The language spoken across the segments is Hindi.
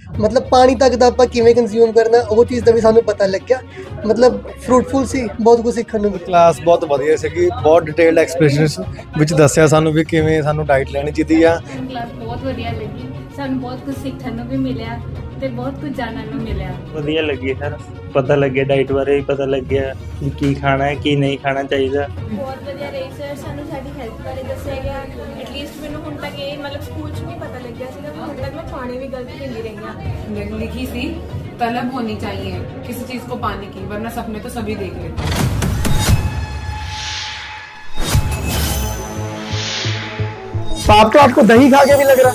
मतलब पानी तक ਦਾ ਆਪਾਂ ਕਿਵੇਂ ਕੰਜ਼ਿਊਮ ਕਰਨਾ ਉਹ ਚੀਜ਼ ਦਾ ਵੀ ਸਾਨੂੰ ਪਤਾ ਲੱਗਿਆ। ਮਤਲਬ ਫਰੂਟਫੁਲ ਸੀ, ਬਹੁਤ ਕੁਝ ਸਿੱਖਣ ਨੂੰ ਮਿਲਿਆ। ਕਲਾਸ ਬਹੁਤ ਵਧੀਆ ਸੀਗੀ, ਬਹੁਤ ਡਿਟੇਲਡ ਐਕਸਪਲੇਨੇਸ਼ਨ ਵਿੱਚ ਦੱਸਿਆ ਸਾਨੂੰ ਵੀ ਕਿਵੇਂ ਸਾਨੂੰ ਡਾਈਟ ਲੈਣੀ ਚਾਹੀਦੀ ਆ। ਕਲਾਸ ਬਹੁਤ ਵਧੀਆ ਲੱਗੀ, ਸਾਨੂੰ ਬਹੁਤ ਕੁਝ ਸਿੱਖਣ ਨੂੰ ਵੀ ਮਿਲਿਆ ਤੇ ਬਹੁਤ ਕੁਝ ਜਾਣਨ ਨੂੰ ਮਿਲਿਆ। ਵਧੀਆ ਲੱਗੀ ਸਰ, ਪਤਾ ਲੱਗਿਆ ਡਾਈਟ ਬਾਰੇ ਵੀ ਪਤਾ ਲੱਗਿਆ ਕਿ ਕੀ ਖਾਣਾ ਹੈ ਕੀ ਨਹੀਂ ਖਾਣਾ ਚਾਹੀਦਾ। ਬਹੁਤ ਵਧੀਆ ਰਹੀ ਸਰ, ਸਾਨੂੰ ਸਾਡੀ ਹੈਲਥ ਬਾਰੇ ਦੱਸਿਆ ਗਿਆ। ਐਟਲੀਸਟ ਮੈਨੂੰ ਹੁਣ ਤੱਕ ਇਹ ਮਤਲਬ ਸਕੂਲ 'ਚ ਵੀ ਪਤਾ ਲੱਗਿਆ ਸੀਗਾ ਵੀ ਹੁਣ तक मैं पानी भी गलत पीती रही हूँ। लिखी सी तलब होनी चाहिए किसी चीज को पाने की, वरना सपने तो सभी देख लेते हैं। पाप तो आपको दही खा के भी लग रहा,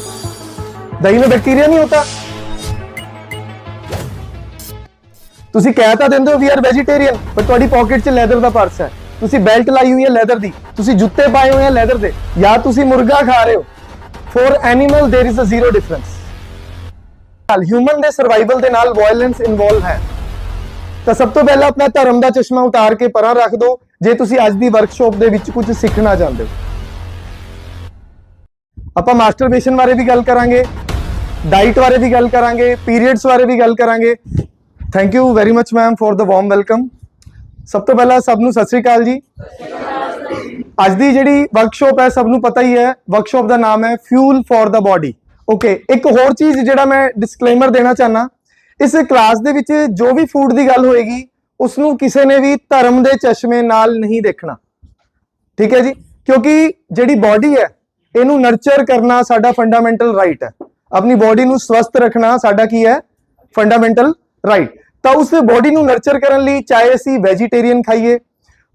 दही में बैक्टीरिया नहीं होता। ਤੁਸੀਂ ਕਹਿ ਤਾਂ ਦਿੰਦੇ ਹੋ ਵੀ ਆਰ ਵੈਜੀਟੇਰੀਅਨ, ਪਰ ਤੁਹਾਡੀ ਪਾਕਟ 'ਚ ਲੈਦਰ ਦਾ ਪਰਸ ਹੈ, ਤੁਸੀਂ ਬੈਲਟ ਲਾਈ ਹੋਈ ਹੈ ਲੈਦਰ ਦੀ, ਤੁਸੀਂ ਜੁੱਤੇ ਪਾਏ ਹੋਏ ਆ ਲੈਦਰ ਦੇ, ਜਾਂ ਤੁਸੀਂ ਮੁਰਗਾ ਖਾ ਰਹੇ ਹੋ। For animal there is a zero difference. Human ਦੇ ਸਰਵਾਈਵਲ ਦੇ ਨਾਲ ਵਾਇਲੈਂਸ ਇਨਵੋਲਵ ਹੈ। ਤਾਂ ਸਭ ਤੋਂ ਪਹਿਲਾਂ ਆਪਣਾ ਧਰਮ ਦਾ ਚਸ਼ਮਾ ਉਤਾਰ ਕੇ ਪਰਾਂ ਰੱਖ ਦਿਓ ਜੇ ਤੁਸੀਂ ਅੱਜ ਦੀ ਵਰਕਸ਼ਾਪ ਦੇ ਵਿੱਚ ਕੁਝ ਸਿੱਖਣਾ ਚਾਹੁੰਦੇ ਹੋ। ਆਪਾਂ ਮਾਸਟਰਬੇਸ਼ਨ ਬਾਰੇ ਵੀ ਗੱਲ ਕਰਾਂਗੇ, ਡਾਈਟ ਬਾਰੇ ਵੀ ਗੱਲ ਕਰਾਂਗੇ, ਪੀਰੀਅਡਸ ਬਾਰੇ ਵੀ ਗੱਲ ਕਰਾਂਗੇ। Thank you very much ma'am for the warm welcome. सब तो पहला सब नूं सत श्री अकाल जी। आज दी जिहड़ी वर्कशॉप है सब नूं पता ही है, वर्कशॉप का नाम है fuel for the body. Okay, एक होर चीज़ जिहड़ा मैं डिस्क्लेमर देना चाहना, इस क्लास दे विच जो भी फूड की गल होएगी उसनूं किसी ने भी धर्म के चश्मे नाल नहीं देखना, ठीक है जी, क्योंकि जिहड़ी बॉडी है इहनूं नर्चर करना साडा फंडामेंटल राइट है। अपनी बॉडी नूं स्वस्थ रखना साडा की है फंडामेंटल राइट। तो उस बॉडी नूं नर्चर करन लई चाहे असीं वैजीटेरियन खाइए,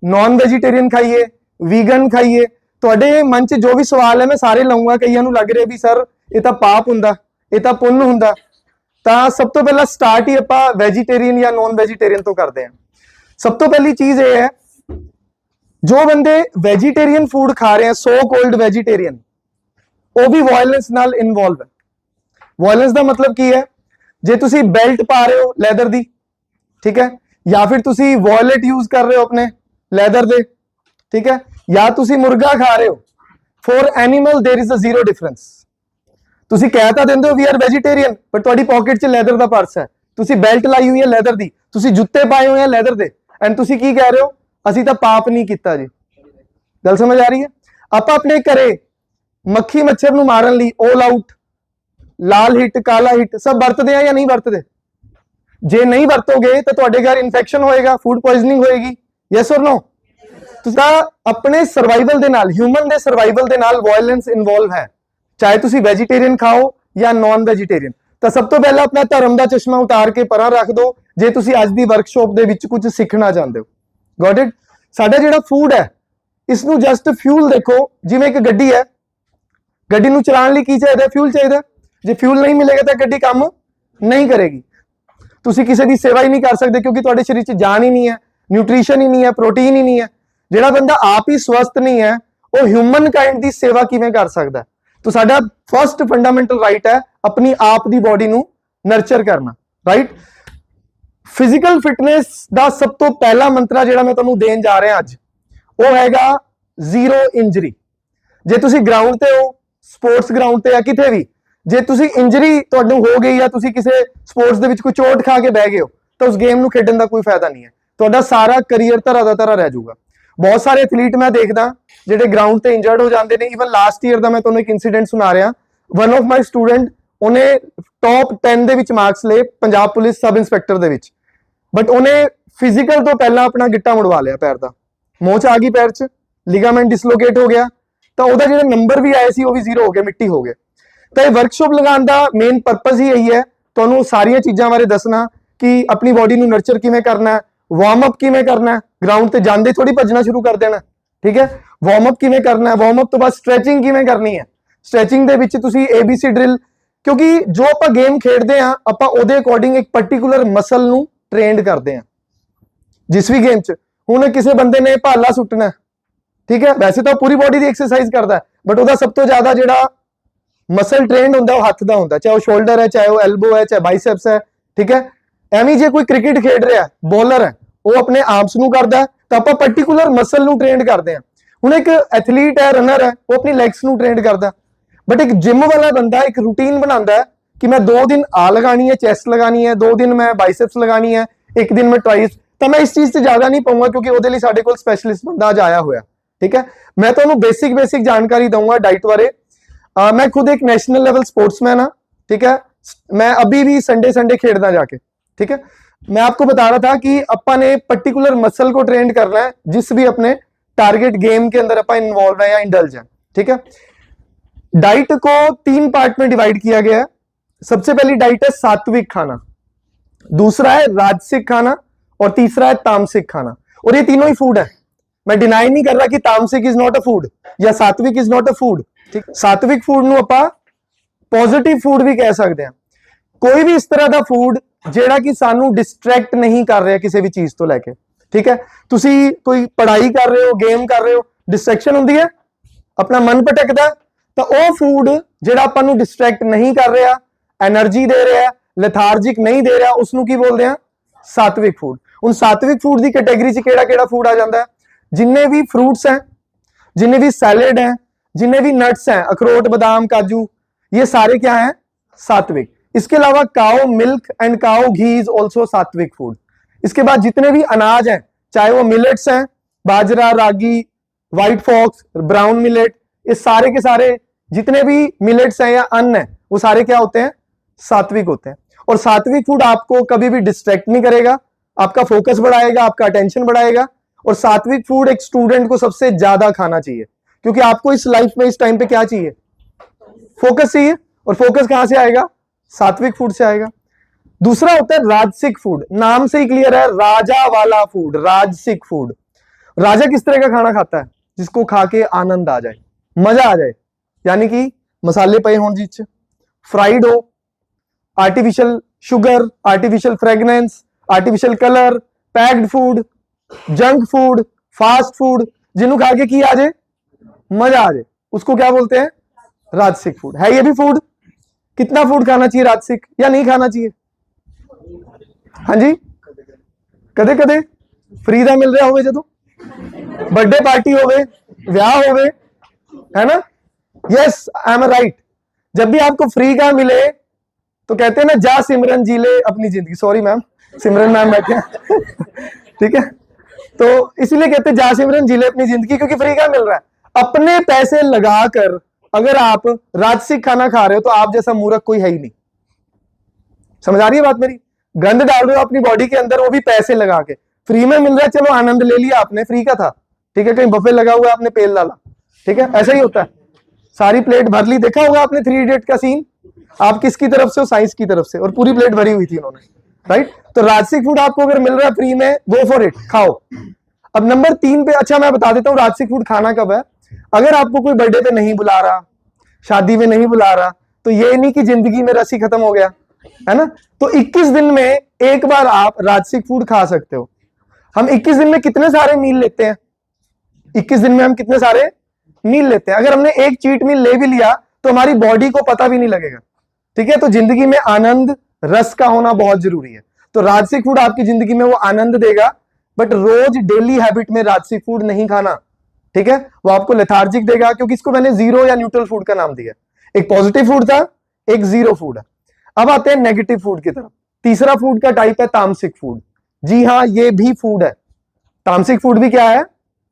नॉन वैजीटेरियन खाइए, वीगन खाइए, तुहाडे मन च जो भी सवाल है मैं सारे लाऊंगा। कईयां नूं लग रहा भी सर ये तां पाप हुंदा, ये तां पुण्य हुंदा। तां सब तो पहला स्टार्ट ही आपां वैजीटेरियन या नॉन वैजीटेरियन तो करते हैं। सब तो पहली चीज ये है, जो बंदे वैजीटेरियन फूड खा रहे हैं, सो कॉल्ड वैजीटेरियन, वो भी वायलेंस नाल इनवॉल्व है। वायलेंस का मतलब की है, जे तुसी बेल्ट पा रहे हो लैदर दी, ठीक है, या फिर तुसी वॉलेट यूज कर रहे हो अपने लैदर दे, ठीक है, या तुसी मुर्गा खा रहे हो, for animal there is a zero difference. तुसी कह तां दिंदे हो वी आर वैजीटेरियन, पर तुहाडी पॉकेट च लैदर दा पर्स है, तुसी बेल्ट लाई हुई है लैदर दी, तुसी जुत्ते पाए हुए हैं लैदर दे, एंड तुसी की कह रहे हो असीं तां पाप नहीं कीता जी। गल समझ आ रही है? आपां अपने घरे मक्खी मच्छर नूं मारन लई ऑल आउट, लाल हिट, काला हिट सब वरतते हैं या नहीं वरतते? जे नहीं वरतोगे तो तुहाडे घर इन्फेक्शन होएगा, फूड पॉइजनिंग होएगी, यस और नो? तो अपने सर्वाइवल दे नाल, ह्यूमन दे सर्वाइवल दे नाल वायलेंस इनवॉल्व है, चाहे तुसी वेजीटेरियन खाओ या नॉन वेजीटेरियन। तो सब तो पहला अपना धर्म का चश्मा उतार के परां रख दो जे तुसी अज दी वर्कशॉप दे विच कुछ सीखना चाहते हो। Got it? साडा जिहड़ा फूड है इसनूं जस्ट फ्यूल देखो, जिवें एक गड्डी है, गड्डी नूं चलाउण लई की चाहीदा? फ्यूल चाहीदा। जे फ्यूल नहीं मिलेगा तो गड्डी काम नहीं करेगी। तुसी किसी की सेवा ही नहीं कर सकते क्योंकि तुहाडे शरीर च जान ही नहीं है, न्यूट्रीशन ही नहीं है, प्रोटीन ही नहीं है। जिहड़ा बंदा आप ही स्वस्थ नहीं है वो ह्यूमन काइंड की सेवा किवें कर सकदा है? तो साडा फर्स्ट फंडामेंटल राइट है अपनी आप दी बॉडी नूं नर्चर करना, राइट। फिजिकल फिटनेस का सब तो पहला मंत्रा जिहड़ा मैं तुहानूं देण जा रहा अज वो हैगा जीरो इंजरी। जे तुसी ग्राउंड ते हो, स्पोर्ट्स ग्राउंड ते या किते भी, जे तुसी इंजरी तुहानूं हो गई या तुसी किसी स्पोर्ट्स दे विच कोई चोट खा के बह गए हो तो उस गेम नूं खेडण दा कोई फायदा नहीं है, तुहाडा सारा करियर धरा दा धरा रह जाऊगा। बहुत सारे एथलीट मैं देखदा जिहड़े ग्राउंड ते इंजर्ड हो जाते हैं। ईवन लास्ट ईयर दा मैं तुहानूं एक इंसीडेंट सुना रहा, वन ऑफ माई स्टूडेंट उन्हें टॉप 10 दे विच मार्क्स ले Punjab police sub inspector they which, but उन्हें फिजिकल तो पहला अपना गिट्टा मुड़वा लिया पैर का, मोच आ गई पैर च, लिगामेंट डिसलोकेट हो गया, तो वह जो नंबर भी आए सी वो भी जीरो हो गया, मिट्टी हो गए। तो ये वर्कशॉप लगाने का मेन पर्पज ही यही है, तुहानूं सारिया चीज़ों बारे दसना कि अपनी बॉडी नूं नर्चर किवें करना है, वार्म अप किवें करना है, ग्राउंड ते जांदे थोड़ी भजना शुरू कर देना, ठीक है, वार्म अप किवें करना है, वार्म अप तो बाद स्ट्रैचिंग किवें करनी है, स्ट्रैचिंग दे विच तुसीं ABC ड्रिल, क्योंकि जो आपां गेम खेडदे हां आपां उहदे अकॉर्डिंग एक पर्टिकुलर मसल नूं ट्रेंड करते हैं। जिस भी गेम च हुण किसी बंदे ने भाला सुट्टना, ठीक है, वैसे तो पूरी बॉडी की एक्सरसाइज करता है, बट वह सब तो ज्यादा जो मसल ट्रेंड होंगे हथ का होंगे, चाहे वह शोल्डर है, चाहे वह एल्बो है, चाहे बाइसेप्स है, ठीक है। एवं जो कोई क्रिकेट खेड रहा है, बॉलर है, वो अपने आर्म्स नूं करता है, तो आप पर्टिकुलर मसल नूं ट्रेंड करते हैं। हुण एक एथलीट है, रनर है, वो अपनी लैग्स नूं ट्रेंड करता है, बट एक जिम वाला बंदा एक रूटीन बनाता है कि मैं 2 दिन आ लगानी है, चेस्ट लगानी है, 2 दिन मैं बाइसेप्स लगानी है, 1 दिन में ट्राइस, तो मैं इस चीज से ज्यादा नहीं पाऊंगा क्योंकि ਉਹਦੇ ਲਈ ਸਾਡੇ ਕੋਲ स्पेशलिस्ट बंदा आज आया हुआ। ठीक है, मैं ਤੁਹਾਨੂੰ बेसिक जानकारी दूंगा डाइट बारे। मैं खुद एक नेशनल लेवल स्पोर्ट्समैन हाँ। ठीक है, मैं अभी भी संडे खेलना जाके। ठीक है, मैं आपको बता रहा था कि अपन ने पर्टिकुलर मसल को ट्रेन करना है जिस भी अपने टारगेट गेम के अंदर अपन इन्वॉल्व है या इंडल्ज है। ठीक है, डाइट को 3 पार्ट में डिवाइड किया गया है। सबसे पहली डाइट है सात्विक खाना, दूसरा है राजसिक खाना और तीसरा है तामसिक खाना। और ये तीनों ही फूड है, मैं डिनाई नहीं कर रहा कि तामसिक इज नॉट अ फूड या सात्विक इज नॉट अ फूड। ठीक, सात्विक फूड ਨੂੰ ਆਪਾਂ पॉजिटिव फूड भी कह सकते हैं। कोई भी इस तरह का फूड ਜਿਹੜਾ कि सानू डिस्ट्रैक्ट नहीं कर रहा किसी भी चीज तो लैके। ठीक है, ਤੁਸੀਂ कोई पढ़ाई कर रहे हो, गेम कर रहे हो, डिस्ट्रैक्शन होती है, अपना मन भटकता, तो वह फूड ਜਿਹੜਾ ਆਪਾਂ ਨੂੰ डिस्ट्रैक्ट नहीं कर रहा, एनर्जी दे रहा, लेथार्जिक नहीं दे रहा, उसनों की बोलते हैं सात्विक फूड। उन सात्विक फूड की कैटेगरी च केड़ा फूड आ जाता है, जिन्ने भी फ्रूट्स हैं, जिन्ने भी सैलेड हैं, जिन्ने भी नट्स हैं, अखरोट, बादाम, काजू, ये सारे क्या हैं? सात्विक। इसके अलावा cow milk and cow ghee is also sattvic food. इसके बाद जितने भी अनाज हैं, चाहे वो मिलेट्स हैं, बाजरा, रागी, व्हाइट फॉक्स, ब्राउन मिलेट, ये सारे के सारे जितने भी मिलेट्स हैं या अन्न है, वो सारे क्या होते हैं? सात्विक होते हैं। और सात्विक फूड आपको कभी भी डिस्ट्रैक्ट नहीं करेगा, आपका फोकस बढ़ाएगा, आपका अटेंशन बढ़ाएगा। और सात्विक फूड एक स्टूडेंट को सबसे ज्यादा खाना चाहिए, क्योंकि आपको इस लाइफ में इस टाइम पे क्या चाहिए? फोकस चाहिए। और फोकस कहां से आएगा? सात्विक फूड से आएगा। दूसरा होता है राजसिक फूड, नाम से ही क्लियर है, राजा वाला फूड, राजसिक फूड। राजा किस तरह का खाना खाता है? जिसको खा के आनंद आ जाए, मजा आ जाए, यानी कि मसाले पे हों जिस फ्राइड हो, artificial sugar, artificial fragrance, artificial colour, packed food, junk food, fast food, जिन्हों खा के की आ जाए, मजा आ जाए, उसको क्या बोलते हैं? राजसिक फूड। है ये भी फूड? कितना फूड खाना चाहिए राजसिक, या नहीं खाना चाहिए? हाँ जी, कदे कदे फ्री दा मिल रहा होवे, जदों बर्थडे पार्टी होवे, ब्याह होवे, है ना? Yes, I am right. जब भी आपको फ्री का मिले तो कहते हैं ना, जा सिमरन जी ले अपनी जिंदगी। सॉरी मैम, सिमरन मैम बैठे हैं ठीक है, तो इसलिए कहते हैं जा सिमरन जी ले अपनी जिंदगी, क्योंकि फ्री का मिल रहा है। अपने पैसे लगाकर अगर आप राजसिक खाना खा रहे हो तो आप जैसा मूर्ख कोई है ही नहीं। समझ आ रही है बात मेरी? गंद डाल रहे हो अपनी बॉडी के अंदर, वो भी पैसे लगा के। फ्री में मिल रहा है, चलो आनंद ले लिया आपने, फ्री का था, ठीक है, कहीं बफे लगा हुआ है, आपने पेल डाला, ठीक है, ऐसा ही होता है। सारी प्लेट भर ली, देखा होगा आपने 3 इडियट का सीन, आप किसकी तरफ से हो? साइंस की तरफ से, और पूरी प्लेट भरी हुई थी उन्होंने, राइट? तो राजसिक फूड आपको अगर मिल रहा है फ्री में, गो फॉर इट, खाओ। अब नंबर 3 पे, अच्छा मैं बता देता हूँ राजसिक फूड खाना कब है। अगर आपको कोई बर्थडे पे नहीं बुला रहा, शादी में नहीं बुला रहा, तो ये नहीं कि जिंदगी में रस ही खत्म हो गया, है ना? तो 21 दिन में एक बार आप राजसिक फूड खा सकते हो। हम 21 दिन में कितने सारे मील लेते हैं? 21 दिन में हम कितने सारे मील लेते हैं? अगर हमने एक चीट मील ले भी लिया तो हमारी बॉडी को पता भी नहीं लगेगा, ठीक है? तो जिंदगी में आनंद, रस का होना बहुत जरूरी है। तो राजसिक फूड आपकी जिंदगी में वो आनंद देगा, बट रोज डेली हैबिट में राजसिक फूड नहीं खाना, ठीक है? वो आपको लेथार्जिक देगा, क्योंकि इसको मैंने जीरो या न्यूट्रल फूड का नाम दिया। एक पॉजिटिव फूड था, एक जीरो फूड है। अब आते हैं नेगेटिव फूड की तरफ। तीसरा फूड का टाइप है तामसिक फूड। जी हाँ, ये भी फूड है। तामसिक फूड भी क्या है?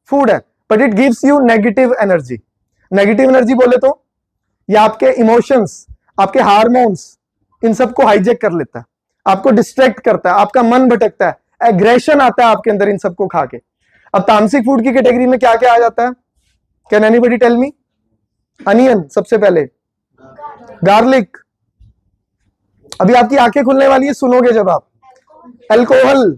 फूड है, but it gives you negative energy. Negative energy बोले तो ये आपके इमोशंस, आपके हार्मोन्स, इन सबको हाईजेक कर लेता है, आपको डिस्ट्रैक्ट करता है, आपका मन भटकता है, एग्रेशन आता है आपके अंदर इन सबको खा के। अब तामसिक फूड की कैटेगरी में क्या क्या आ जाता है? Can anybody tell me? Onion सबसे पहले, गार्लिक, अभी आपकी आंखें खुलने वाली है, सुनोगे जब आप। अल्कोहल,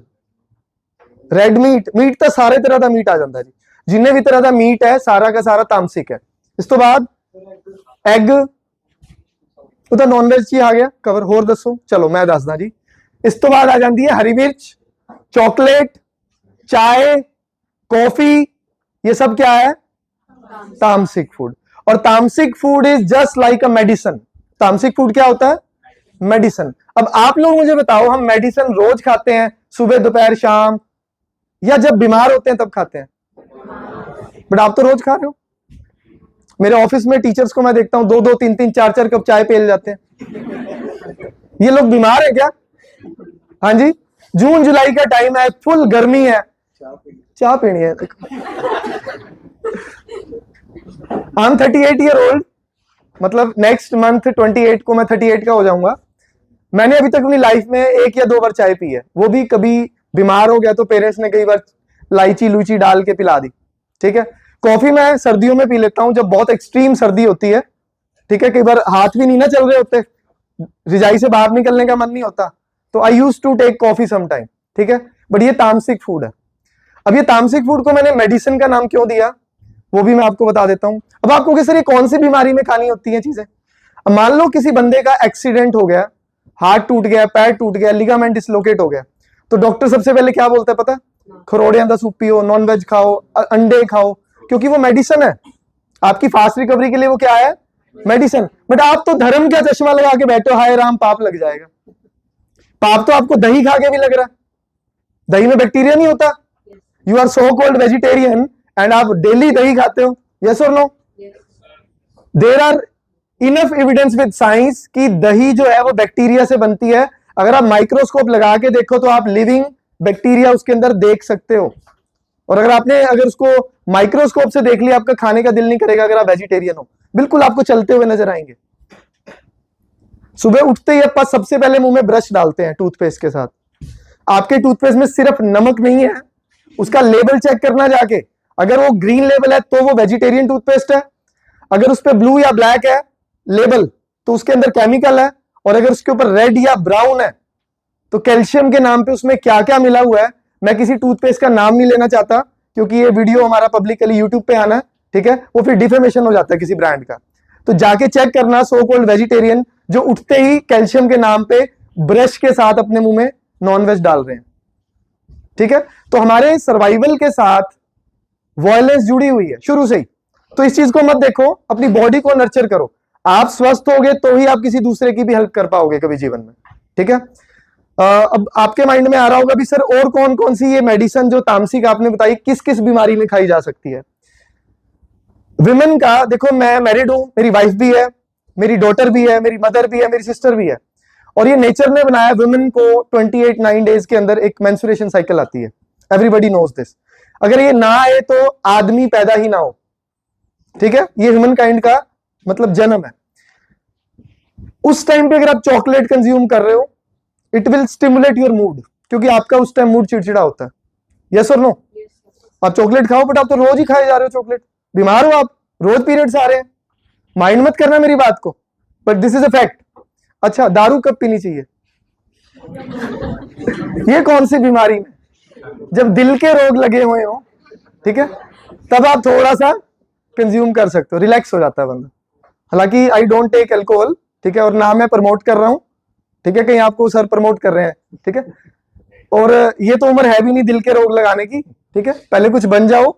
रेड मीट, मीट तो सारे तरह का मीट आ जाता है जी, जिन्हें भी तरह का मीट है सारा का सारा तामसिक है। इस तो बाद एग, वो तो नॉन वेज ही आ गया कवर, होर दसो, चलो मैं दसदा जी। इस तो बाद आ जाती है हरी मिर्च, चॉकलेट, चाय, कॉफी, ये सब क्या है? तामसिक फूड। और तामसिक food is just like a medicine. तामसिक फूड क्या होता है? मेडिसिन। अब आप लोग मुझे बताओ, हम मेडिसिन रोज खाते हैं, सुबह, दोपहर, शाम, या जब बीमार होते हैं तब खाते हैं? बट आप तो रोज खा रहे हो। मेरे ऑफिस में टीचर्स को मैं देखता हूं 2-2, 3-3, 4-4 कप चाय पेल जाते हैं, ये लोग बीमार है क्या? हाँ जी, जून जुलाई का टाइम है, फुल गर्मी है, चाय पीनी है। आई एम 38 ईयर ओल्ड, मतलब नेक्स्ट मंथ 28 को मैं 38 का हो जाऊंगा। मैंने अभी तक अपनी लाइफ में 1 या 2 बार चाय पी है, वो भी कभी बीमार हो गया तो पेरेंट्स ने कई बार इलायची लूची डाल के पिला दी। ठीक है, कॉफी मैं सर्दियों में पी लेता हूं जब बहुत एक्सट्रीम सर्दी होती है। ठीक है, कई बार हाथ भी नहीं ना चल रहे होते, रजाई से बाहर निकलने का मन नहीं होता, तो I use to take coffee some time. ठीक है, बट ये तामसिक फूड है। अब ये तामसिक फूड को मैंने मेडिसिन का नाम क्यों दिया वो भी मैं आपको बता देता हूं। अब आपको कि सर ये कौन सी बीमारी में खानी होती है चीजें? अब मान लो किसी बंदे का एक्सीडेंट हो गया, हाथ टूट गया, पैर टूट गया, लिगामेंट डिसलोकेट हो गया, तो डॉक्टर सबसे पहले क्या बोलता है पता? खरोड़ियां दा सूप पियो, नॉन वेज खाओ, अंडे खाओ, क्योंकि वो मेडिसिन है। आपकी फास्ट रिकवरी के लिए वो क्या है? मेडिसिन। बट आप तो धर्म का चश्मा लगा के बैठो, हाय राम पाप लग जाएगा। पाप तो आपको दही खा के भी लग रहा है, दही में बैक्टीरिया नहीं होता। You are so called vegetarian and आप डेली दही खाते हो, यस और no? There are enough evidence with science कि दही जो है वो बैक्टीरिया से बनती है। अगर आप माइक्रोस्कोप लगा के देखो तो आप लिविंग बैक्टीरिया उसके अंदर देख सकते हो। और अगर उसको माइक्रोस्कोप से देख लिया, आपका खाने का दिल नहीं करेगा अगर आप वेजिटेरियन हो, बिल्कुल आपको चलते हुए नजर आएंगे। सुबह उठते ही आप सबसे पहले मुंह में ब्रश डालते हैं टूथपेस्ट के साथ। आपके टूथपेस्ट में सिर्फ नमक नहीं है, उसका लेबल चेक करना जाके, अगर वो ग्रीन लेबल है तो वो वेजिटेरियन टूथपेस्ट है, अगर उस पर ब्लू या ब्लैक है लेबल तो उसके अंदर केमिकल है, और अगर उसके ऊपर रेड या ब्राउन है तो कैल्शियम के नाम पे उसमें क्या क्या मिला हुआ है। मैं किसी टूथपेस्ट का नाम नहीं लेना चाहता क्योंकि ये वीडियो हमारा पब्लिकली यूट्यूब पे आना है, ठीक है, वो फिर डिफेमेशन हो जाता है किसी ब्रांड का। तो जाके चेक करना, सो कॉल्ड वेजिटेरियन जो उठते ही कैल्शियम के नाम पे ब्रश के साथ अपने मुंह में नॉनवेज डाल रहे हैं। ठीक है, तो हमारे सर्वाइवल के साथ वायलेंस जुड़ी हुई है शुरू से ही। तो इस चीज को मत देखो, अपनी बॉडी को नर्चर करो। आप स्वस्थ होगे तो ही आप किसी दूसरे की भी हेल्प कर पाओगे कभी जीवन में। ठीक है, अब आपके माइंड में आ रहा होगा भी सर और कौन कौन सी ये मेडिसिन जो तामसिक आपने बताई किस किस बीमारी में खाई जा सकती है? विमेन का देखो, मैं मैरिड हूं, मेरी वाइफ भी है, मेरी डॉटर भी है, मेरी मदर भी है, मेरी सिस्टर भी है, और ये नेचर ने बनाया वुमेन को 28-9 डेज के अंदर एक मेंस्ट्रुएशन साइकिल आती है। Everybody knows this. अगर ये ना आए तो आदमी पैदा ही ना हो। ठीक है, ये ह्यूमन काइंड का मतलब जन्म है। उस टाइम पे अगर आप चॉकलेट कंज्यूम कर रहे हो, it will stimulate your mood, क्योंकि आपका उस टाइम मूड चिड़चिड़ा होता है। यस और नो? आप चॉकलेट खाओ, बट आप तो रोज ही खाए जा रहे हो चॉकलेट, बीमार हो आप, रोज पीरियड्स आ रहे हैं। माइंड मत करना मेरी बात को, but this is a fact. अच्छा, दारू कब पीनी चाहिए? ये कौन सी बीमारी में? जब दिल के रोग लगे हुए हो, ठीक है, तब आप थोड़ा सा कंज्यूम कर सकते हो, रिलैक्स हो जाता है बंदा। हालांकि आई डोंट टेक अल्कोहल, ठीक है, और ना मैं प्रमोट कर रहा हूं, ठीक है, कहीं आपको सर प्रमोट कर रहे हैं, ठीक है, और ये तो उम्र है भी नहीं दिल के रोग लगाने की। ठीक है, पहले कुछ बन जाओ,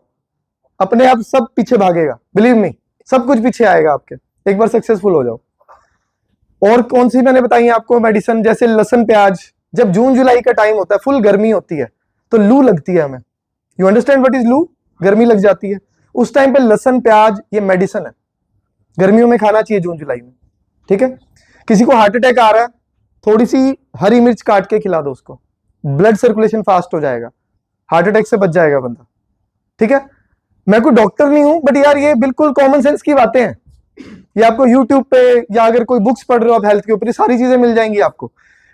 अपने आप सब पीछे भागेगा, बिलीव मी, सब कुछ पीछे आएगा आपके, एक बार सक्सेसफुल हो जाओ। और कौन सी मैंने बताई आपको मेडिसिन? जैसे लहसुन प्याज, जब जून जुलाई का टाइम होता है, फुल गर्मी होती है, तो लू लगती है हमें। यू अंडरस्टैंड व्हाट इज लू? गर्मी लग जाती है, उस टाइम पे लहसुन प्याज ये मेडिसिन है, गर्मियों में खाना चाहिए जून जुलाई में। ठीक है, किसी को हार्ट अटैक आ रहा है, थोड़ी सी हरी मिर्च काट के खिला दो उसको, ब्लड सर्कुलेशन फास्ट हो जाएगा, हार्ट अटैक से बच जाएगा बंदा। ठीक है, मैं कोई डॉक्टर नहीं हूं, बट यार ये बिल्कुल कॉमन सेंस की बातें हैं। ये आपको यूट्यूब पे या अगर कोई बुक्स पढ़ रहे हो आप हेल्थ के ऊपर, ये सारी चीजें मिल जाएंगी आपको।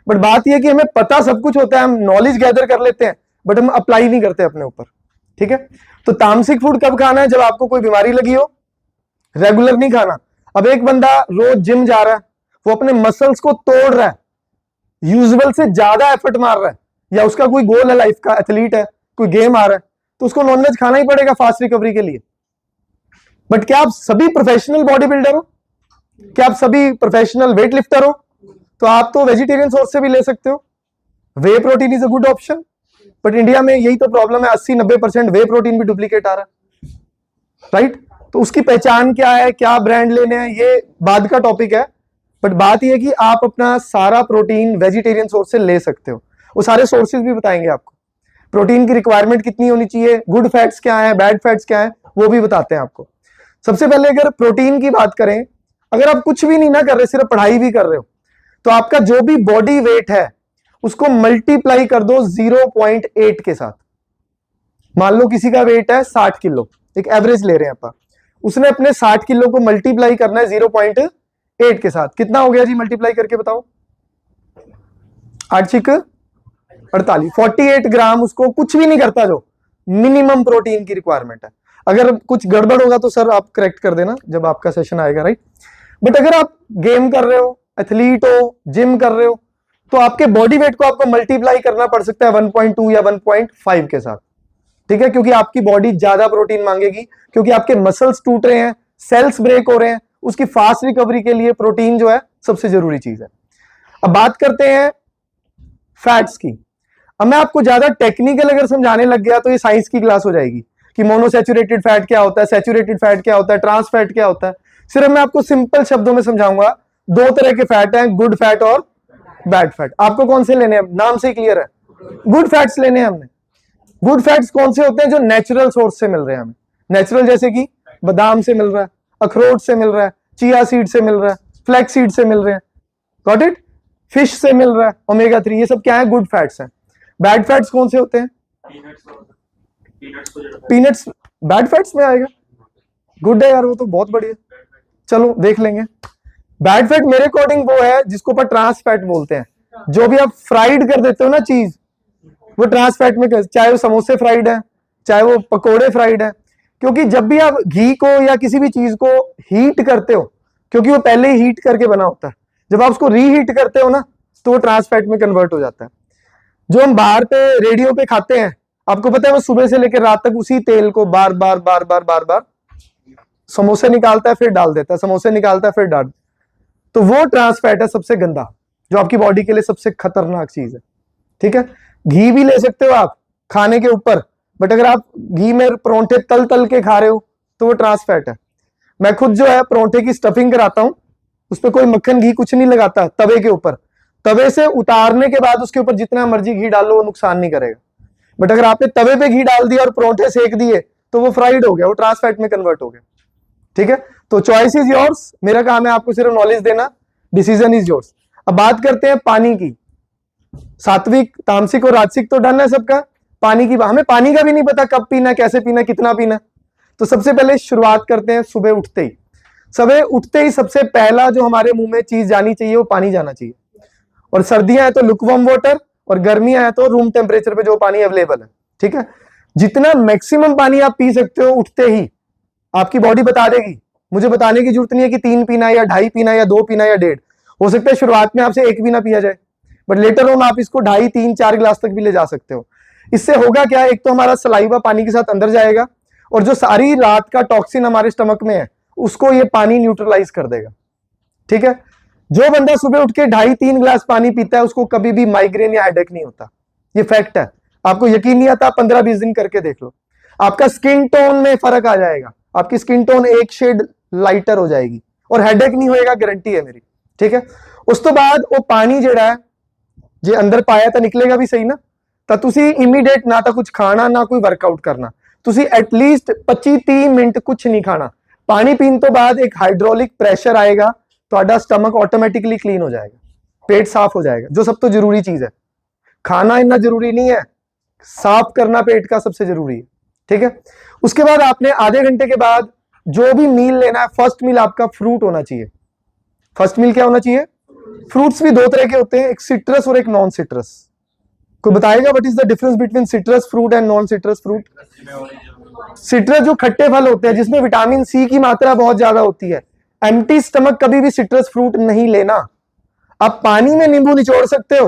बट बात यह है कि हमें पता सब कुछ होता है, हम नॉलेज गैदर कर लेते हैं, बट हम अप्लाई नहीं करते अपने ऊपर। ठीक है, तो तामसिक फूड कब खाना है? जब आपको कोई बीमारी लगी हो, रेगुलर नहीं खाना। अब एक बंदा रोज जिम जा रहा है, वो अपने मसल्स को तोड़ रहा है, यूजुअल से ज्यादा एफर्ट मार रहा है, या उसका कोई गोल है लाइफ का, एथलीट है, कोई गेम आ रहा है, तो उसको नॉनवेज खाना ही पड़ेगा फास्ट रिकवरी के लिए। बट क्या आप सभी प्रोफेशनल बॉडी बिल्डर हो? क्या आप सभी प्रोफेशनल वेट लिफ्टर हो? तो आप तो वेजिटेरियन सोर्स से भी ले सकते हो। Whey protein is a good option, but India में यही तो प्रॉब्लम है, 80-90% वे प्रोटीन भी डुप्लीकेट आ रहा है, राइट? तो उसकी पहचान क्या है, क्या ब्रांड लेने हैं, ये बाद का टॉपिक है। बट बात यह है कि आप अपना सारा प्रोटीन वेजिटेरियन सोर्स से ले सकते हो। वो सारे सोर्सेज भी बताएंगे आपको, प्रोटीन की रिक्वायरमेंट कितनी होनी चाहिए, गुड फैट्स क्या है, बैड फैट्स क्या है, वो भी बताते हैं आपको। सबसे पहले अगर प्रोटीन की बात करें, अगर आप कुछ भी नहीं ना कर रहे, सिर्फ पढ़ाई भी कर रहे हो, तो आपका जो भी बॉडी वेट है उसको मल्टीप्लाई कर दो 0.8 के साथ। मान लो किसी का वेट है 60 किलो, एक एवरेज ले रहे हैं आप, उसने अपने 60 किलो को मल्टीप्लाई करना है 0.8 के साथ। कितना हो गया जी मल्टीप्लाई करके बताओ? 8 छिक 48, 48 ग्राम उसको कुछ भी नहीं करता, जो मिनिमम प्रोटीन की रिक्वायरमेंट है। अगर कुछ गड़बड़ होगा तो सर आप करेक्ट कर देना जब आपका सेशन आएगा, राइट। बट अगर आप गेम कर रहे हो, एथलीट हो, जिम कर रहे हो, तो आपके बॉडी वेट को आपको मल्टीप्लाई करना पड़ सकता है 1.2 या 1.5 के साथ, ठीक है, क्योंकि आपकी बॉडी ज्यादा प्रोटीन मांगेगी, क्योंकि आपके मसल्स टूट रहे हैं, सेल्स ब्रेक हो रहे हैं, उसकी फास्ट रिकवरी के लिए प्रोटीन जो है सबसे जरूरी चीज है। अब बात करते हैं फैट्स की। अब मैं आपको ज्यादा टेक्निकल अगर समझाने लग गया तो ये साइंस की क्लास हो जाएगी कि मोनोसैचुरेटेड फैट क्या होता है, सैचुरेटेड फैट क्या होता है, ट्रांस फैट क्या होता है। सिर्फ मैं आपको सिंपल शब्दों में समझाऊंगा। दो तरह के फैट हैं, गुड फैट और बैड फैट। आपको कौन से लेने हैं? नाम से क्लियर है, गुड फैट्स लेने हैं हमने। गुड फैट्स कौन से होते हैं? जो नेचुरल सोर्स से मिल रहे हैं हमें। नेचुरल जैसे कि बादाम से मिल रहा है, अखरोट से मिल रहा है, चिया सीड से मिल रहा है, फ्लैक्स सीड से मिल रहे हैं, गॉट इट, फिश से मिल रहा है, ओमेगा 3, ये सब क्या है? गुड फैट्स हैं। बैड फैट्स कौन से होते हैं? पीनट्स बैड फैट्स में आएगा। गुड है यार, वो तो बहुत बढ़िया, चलो देख लेंगे। बैड फैट मेरे अकॉर्डिंग वो है जिसको पर ट्रांस फैट बोलते हैं। जो भी आप फ्राइड कर देते हो ना चीज, वो ट्रांस फैट में, चाहे वो समोसे फ्राइड है, चाहे वो पकोड़े फ्राइड है। क्योंकि जब भी आप घी को या किसी भी चीज को हीट करते हो, क्योंकि वो पहले ही हीट करके बना होता है, जब आप उसको रीहीट करते हो ना तो वो ट्रांस फैट में कन्वर्ट हो जाता है। जो हम बाहर पे रेडियो पे खाते हैं, आपको पता है वो सुबह से लेकर रात तक उसी तेल को बार बार बार बार बार बार समोसे निकालता है, फिर डाल देता है, समोसे निकालता है, फिर डाल, तो वो ट्रांस फैट है सबसे गंदा, जो आपकी बॉडी के लिए सबसे खतरनाक चीज है, ठीक है। घी भी ले सकते हो आप खाने के ऊपर, बट अगर आप घी में परोंठे तल तल के खा रहे हो तो वो ट्रांस फैट है। मैं खुद जो है परोंठे की स्टफिंग कराता हूं, उस पर कोई मक्खन घी कुछ नहीं लगाता, तवे के ऊपर, तवे से उतारने के बाद उसके ऊपर जितना मर्जी घी डालो वो नुकसान नहीं करेगा। बट अगर आपने तवे पे घी डाल दिया और परोंठे सेक दिए तो वो फ्राइड हो गया, वो ट्रांस फैट में कन्वर्ट हो गया, ठीक है। तो चॉइस इज योर्स, मेरा काम है आपको सिर्फ नॉलेज देना, डिसीजन इज योर्स। अब बात करते हैं पानी की। सात्विक, तामसिक और राजसिक तो डन है सबका। पानी की, हमें पानी का भी नहीं पता कब पीना, कैसे पीना, कितना पीना। तो सबसे पहले शुरुआत करते हैं सुबह उठते ही। सुबह उठते ही सबसे पहला जो हमारे मुंह में चीज जानी चाहिए वो पानी जाना चाहिए। और सर्दियां हैं तो लुकवार्म वाटर, और गर्मियां हैं तो रूम टेम्परेचर पे जो पानी अवेलेबल है, ठीक है। जितना मैक्सिमम पानी आप पी सकते हो उठते ही, आपकी बॉडी बता देगी। मुझे बताने की जरूरत नहीं है कि 3 पीना या 2.5 पीना या 2 पीना या 1.5। हो सकता है शुरुआत में आपसे 1 भी ना पिया जाए, बट लेटर ऑन आप इसको 2.5, 3, 4 गिलास तक भी ले जा सकते हो। इससे होगा क्या, एक तो हमारा सलाइवा पानी के साथ अंदर जाएगा, और जो सारी रात का टॉक्सिन हमारे स्टमक में है उसको ये पानी न्यूट्रलाइज कर देगा, ठीक है। जो बंदा सुबह उठ के 2.5-3 गिलास पानी पीता है उसको कभी भी माइग्रेन या हेडेक नहीं होता, ये फैक्ट है। आपको यकीन नहीं आता, 15-20 दिन करके देख लो, आपका स्किन टोन में फर्क आ जाएगा, आपकी स्किन टोन एक शेड लाइटर हो जाएगी और हेडेक नहीं होएगा, गारंटी है मेरी, ठीक है। उस तो बाद वो पानी जेड़ा है जे अंदर पाया तो निकलेगा भी सही ना, तो तुसी इमीडिएट ना तो कुछ खाना ना कोई वर्कआउट करना, तुसी एटलीस्ट 25-30 मिनट कुछ नहीं खाना। पानी पीने तो बाद एक हाइड्रोलिक प्रेशर आएगा, तो स्टमक ऑटोमेटिकली क्लीन हो जाएगा, पेट साफ हो जाएगा, जो सब तो जरूरी चीज है। खाना इतना जरूरी नहीं है, साफ करना पेट का सबसे जरूरी है, ठीक है। उसके बाद आपने आधे घंटे के बाद जो भी मील लेना है, फर्स्ट मील आपका फ्रूट होना चाहिए। फर्स्ट मील क्या होना चाहिए? फ्रूट्स भी 2 तरह के होते हैं, एक सिट्रस और एक नॉन सिट्रस। कोई बताएगा what is the difference between citrus fruit and non citrus fruit? Citrus जो खट्टे फल होते हैं जिसमें विटामिन सी की मात्रा बहुत ज्यादा होती है। एम्प्टी स्टमक कभी भी सिट्रस फ्रूट नहीं लेना। आप पानी में नींबू निचोड़ सकते हो,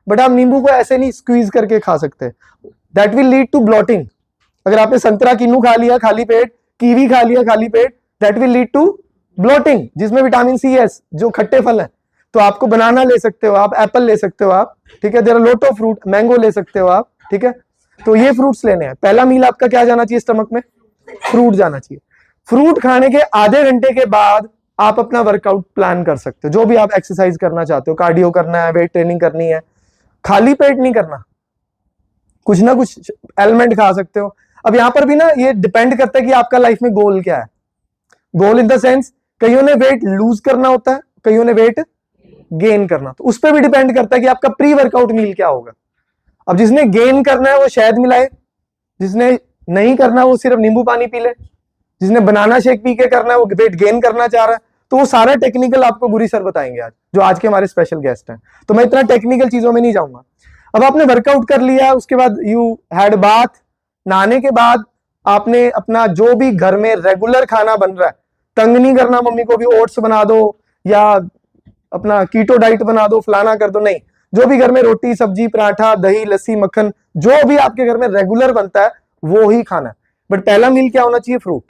बट आप नींबू को ऐसे नहीं स्क्वीज करके खा सकते, that will lead to bloating. अगर आपने संतरा किन्नू खा लिया खाली पेट, कीवी खा लिया खाली पेट, that will lead to bloating, जिसमें विटामिन सी है, जो खट्टे फल है। तो आपको बनाना ले सकते हो आप, एप्पल ले सकते हो आप, ठीक है, there are lot of fruit, mango ले सकते हो आप, ठीक है। तो ये फ्रूट्स लेने हैं। पहला मील आपका क्या जाना चाहिए स्टमक में? फ्रूट जाना चाहिए। फ्रूट खाने के आधे घंटे के बाद आप अपना वर्कआउट प्लान कर सकते हो, जो भी आप एक्सरसाइज करना चाहते हो, कार्डियो करना है, वेट ट्रेनिंग करनी है। खाली पेट नहीं करना, कुछ ना कुछ एलिमेंट खा सकते हो। अब यहां पर भी ना ये डिपेंड करता है कि आपका लाइफ में गोल क्या है। गोल इन द सेंस, कईयों ने वेट लूज करना होता है, कईयों ने वेट गेन करना, तो उस पर भी डिपेंड करता है कि आपका प्री वर्कआउट मील क्या होगा। अब जिसने गेन करना है वो शहद मिलाए, जिसने नहीं करना वो सिर्फ नींबू पानी पी ले, जिसने बनाना शेक पी के करना है वो वेट गेन करना चाह रहा है, तो वो सारा टेक्निकल आपको गुरी सर बताएंगे आज, जो आज के हमारे स्पेशल गेस्ट हैं। तो मैं इतना टेक्निकल चीजों में नहीं जाऊंगा। अब आपने वर्कआउट कर लिया, उसके बाद यू हैड बाथ, नहाने के बाद आपने अपना जो भी घर में रेगुलर खाना बन रहा है, तंग नहीं करना मम्मी को भी ओट्स बना दो या अपना कीटो डाइट बना दो, फलाना कर दो, नहीं, जो भी घर में रोटी सब्जी पराठा दही लस्सी मक्खन जो भी आपके घर में रेगुलर बनता है वो ही खाना है। बट पहला मील क्या होना चाहिए? फ्रूट,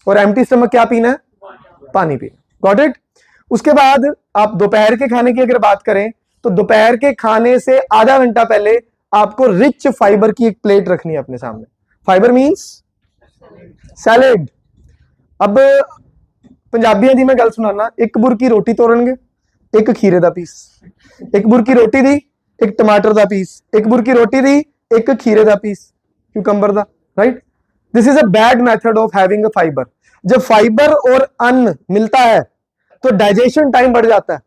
और एम्प्टी स्टमक क्या पीना है? पानी पीना। Got it? उसके बाद आप दोपहर के खाने की अगर बात करें तो दोपहर के खाने से आधा घंटा पहले आपको रिच फाइबर की एक प्लेट रखनी है अपने सामने। Fibre means salad. अब पंजाबियां दी मैं गल सुनाना, एक बुर की रोटी तोड़नगे, एक खीरे दा पीस, एक बुर की रोटी दी, एक टमाटर दा पीस, एक बुर की रोटी दी, एक खीरे दा पीस, क्यूकंबर दा, right? This is a bad method of having a fibre. जब फाइबर और अन्न मिलता है तो डाइजेशन टाइम बढ़ जाता है,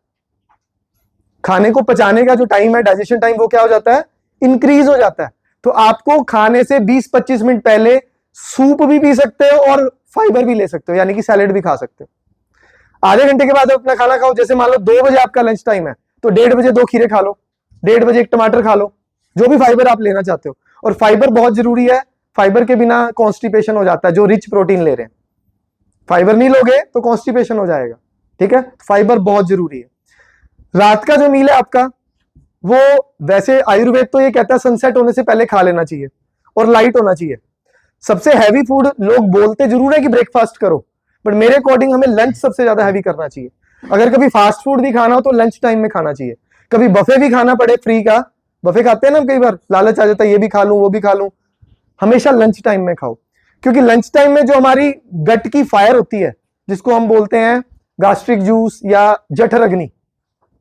खाने को पचाने का जो टाइम है, डाइजेशन टाइम, वो क्या हो जाता है? इंक्रीज हो जाता है। तो आपको खाने से 20-25 मिनट पहले सूप भी पी सकते हो और फाइबर भी ले सकते हो, यानी कि सैलेड भी खा सकते हो। आधे घंटे के बाद अपना खाना खाओ, जैसे मान लो 2 बजे आपका लंच टाइम है तो 1:30 बजे 2 खीरे खा लो, 1:30 बजे एक टमाटर खा लो, जो भी फाइबर आप लेना चाहते हो। और फाइबर बहुत जरूरी है, फाइबर के बिना कॉन्स्टिपेशन हो जाता है, जो रिच प्रोटीन ले रहे हैं। फाइबर नहीं लोगे तो कॉन्स्टिपेशन हो जाएगा, ठीक है? फाइबर बहुत जरूरी है। रात का जो मील है आपका, वो वैसे आयुर्वेद तो ये कहता है सनसेट होने से पहले खा लेना चाहिए और लाइट होना चाहिए। सबसे हैवी फूड लोग बोलते जरूर है कि ब्रेकफास्ट करो, बट मेरे अकॉर्डिंग हमें लंच सबसे ज्यादा हैवी करना चाहिए। अगर कभी फास्ट फूड भी खाना हो तो लंच टाइम में खाना चाहिए। कभी बफे भी खाना पड़े, फ्री का बफे खाते हैं ना कई बार, लालच आ जाता है ये भी खा लूं वो भी खा लूं, हमेशा लंच टाइम में खाओ, क्योंकि लंच टाइम में जो हमारी गट की फायर होती है, जिसको हम बोलते हैं गास्ट्रिक जूस या जठर अग्नि,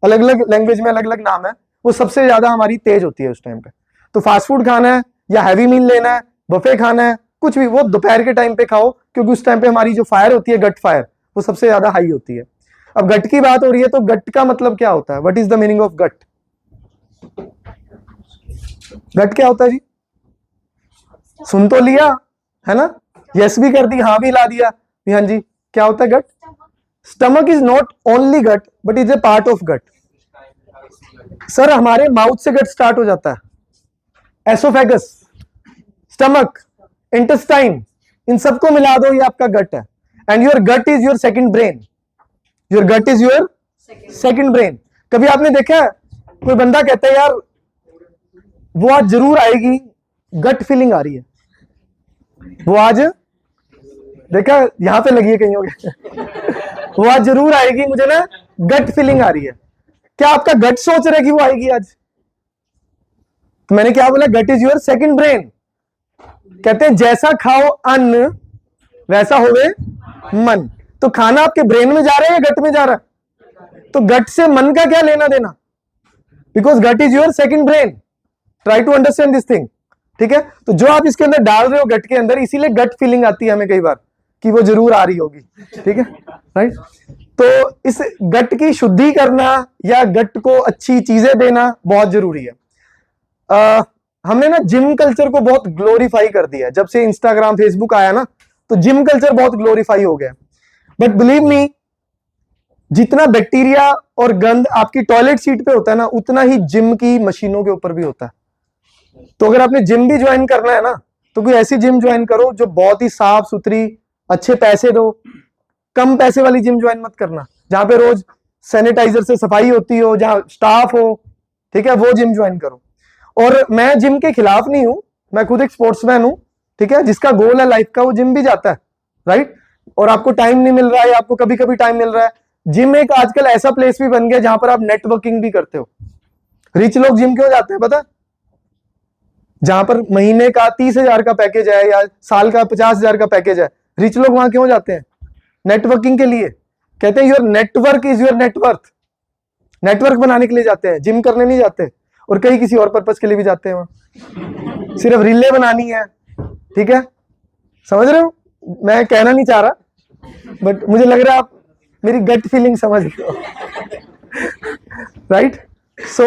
अलग अलग लैंग्वेज में अलग अलग नाम है, वो सबसे ज्यादा हमारी तेज होती है उस टाइम पे। तो फास्ट फूड खाना है या हैवी मील लेना है, बफे खाना है, कुछ भी, वो दोपहर के टाइम पे खाओ, क्योंकि उस टाइम पे हमारी जो फायर होती है, गट फायर, वो सबसे ज्यादा हाई होती है। अब गट की बात हो रही है तो गट का मतलब क्या होता है? What is the meaning of gut? Gut क्या होता है जी? सुन तो लिया है ना, यस भी कर दी, हाँ भी ला दिया, हाँ जी, क्या होता है gut? Stomach is not only gut but is a part of gut. Sir हमारे माउथ से गट स्टार्ट हो जाता है, एसोफेगस, स्टमक, इंटेस्टाइन, इन सबको मिला दो, ये आपका गट है। And your gut is your second brain, your gut is your second brain. कभी आपने देखा है कोई बंदा कहता है यार वो आज जरूर आएगी, गट फीलिंग आ रही है, वो आज, देखा यहां पे लगी है कहीं, हो गया वो आज जरूर आएगी, मुझे ना गट फीलिंग आ रही है। क्या आपका गट सोच रहा है कि वो आएगी आज? तो मैंने क्या बोला? गट इज योर सेकंड ब्रेन। कहते हैं जैसा खाओ अन्न वैसा होवे मन। तो खाना आपके ब्रेन में जा रहा है या गट में जा रहा है? तो गट से मन का क्या लेना देना? Because gut is your second brain. Try to understand this thing, ठीक है? तो जो आप इसके अंदर डाल रहे हो गट के अंदर, इसीलिए गट फीलिंग आती है हमें कई बार कि वो जरूर आ रही होगी, ठीक है, राइट? तो इस गट की शुद्धि करना या गट को अच्छी चीजें देना बहुत जरूरी है। हमने ना जिम कल्चर को बहुत ग्लोरीफाई कर दिया, जब से इंस्टाग्राम फेसबुक आया ना, तो जिम कल्चर बहुत ग्लोरीफाई हो गया। बट बिलीव मी, जितना बैक्टीरिया और गंद आपकी टॉयलेट सीट पे होता है ना, उतना ही जिम की मशीनों के ऊपर भी होता है। तो अगर आपने जिम भी ज्वाइन करना है ना, तो कोई ऐसी जिम ज्वाइन करो जो बहुत ही साफ सुथरी, अच्छे पैसे दो। कम पैसे वाली जिम ज्वाइन मत करना, जहां पे रोज सैनिटाइजर से सफाई होती हो, जहां स्टाफ हो, ठीक है, वो जिम ज्वाइन करो। और मैं जिम के खिलाफ नहीं हूं, मैं खुद एक स्पोर्ट्समैन हूं, ठीक है, जिसका गोल है लाइफ का, वो जिम भी जाता है, राइट? और आपको टाइम नहीं मिल रहा है, आपको कभी कभी टाइम मिल रहा है। जिम एक आजकल ऐसा प्लेस भी बन गया जहां पर आप नेटवर्किंग भी करते हो। रिच लोग जिम क्यों जाते हैं पता? जहां पर महीने का 30,000 का पैकेज है या साल का 50,000 का पैकेज है, रिच लोग वहां क्यों जाते हैं? नेटवर्किंग के लिए। कहते हैं your network is your net worth. Network बनाने के लिए जाते हैं, जिम करने नहीं जाते। और कई किसी और पर्पस के लिए भी जाते हैं वहां, सिर्फ रीलें बनानी है, ठीक है? समझ रहे हो? मैं कहना नहीं चाह रहा, बट मुझे लग रहा है आप मेरी गट फीलिंग समझ रहे हो। राइट। सो